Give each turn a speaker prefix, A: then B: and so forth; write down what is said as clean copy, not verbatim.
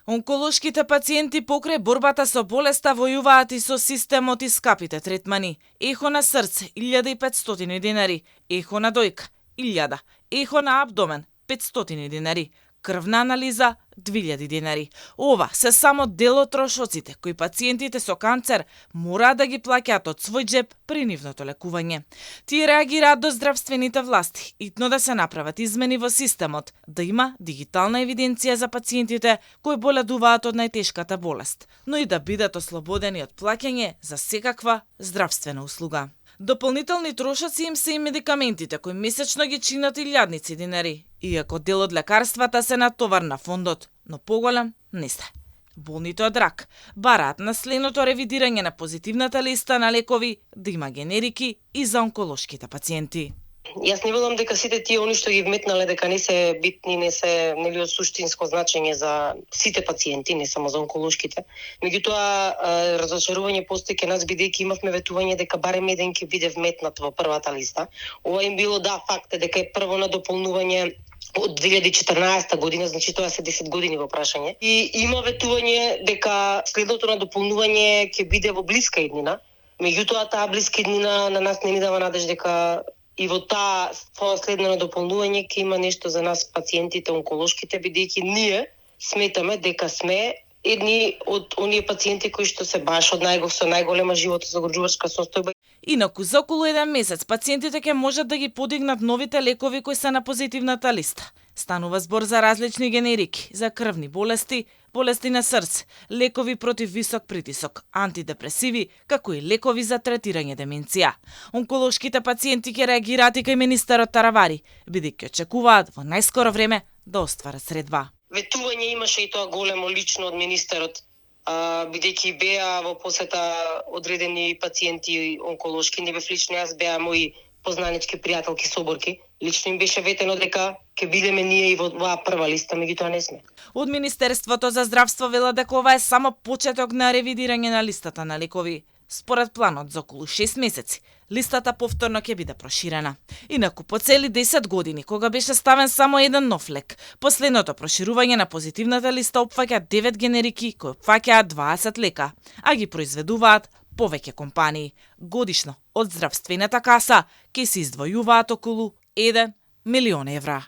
A: Онколошките пациенти покрај борбата со болеста војуваат и со системот и скапите третмани. Ехо на срце 1500 денари, ехо на дојка 1000, ехо на абдомен 500 денари, крвна анализа 2000 денари. Ова се само дел од трошоците кои пациентите со канцер мораат да ги плаќаат од свој џеп при нивното лекување. Тие реагираат до здравствените власти итно да се направат измени во системот, да има дигитална евиденција за пациентите кои боледуваат од најтешката болест, но и да бидат ослободени од плаќање за секаква здравствена услуга. Дополнителни трошоци им се и медикаментите кои месечно ги чинат илјадници денари, иако дел од лекарствата се натовар на фондот, но поголем не се. Болните од рак бараат наследното ревидирање на позитивната листа на лекови да има генерики и за онколошките пациенти.
B: Јас не велам дека сите тие они што ги вметнале дека не се битни, не се нели од суштинско значење за сите пациенти, не само за онколошките. Меѓутоа разочарување постои кај нас бидејќи имавме ветување дека барем еден ќе биде вметнат во првата листа. Ова им било факт е дека е прво на дополнување од 2014 година, значи тоа се 10 години во прашање. И има ветување дека следното на дополнување ќе биде во блиска иднина. Меѓутоа таа блиска иднина на нас не ни дава надеж дека и во таа следно дополнување ќе има нешто за нас пациентите онколошките, бидејќи ние сметаме дека сме едни од оние пациенти кои што се баш од со најголема животозагрижувачка состојба.
A: Инаку за околу 1 месец пациентите ќе можат да ги подигнат новите лекови кои се на позитивната листа. Станува збор за различни генерики, за крвни болести, болести на срце, лекови против висок притисок, антидепресиви, како и лекови за третирање деменција. Онколошките пациенти ќе реагираат и кај министерот Таравари, бидејќи очекуваат во најскоро време да остварат средба.
B: Ветување имаше и тоа големо лично од министерот, бидејќи беа во посета одредени пациенти онколошки, не бев лично јас, беа мои познанички пријателки соборки. Лично им беше ветено дека ќе бидеме ние и во оваа прва листа, меѓутоа не сме.
A: Од Министерството за здравство вела дека ова е само почеток на ревидирање на листата на лекови. Според планот за околу 6 месеци, листата повторно ќе биде проширена. Инаку по цели 10 години, кога беше ставен само еден нов лек, последното проширување на позитивната листа опфаќа 9 генерики кои опфаќаат 20 лека, а ги произведуваат повеќе компании. Годишно од здравствената каса ќе се издвојуваат околу 1 милион евра.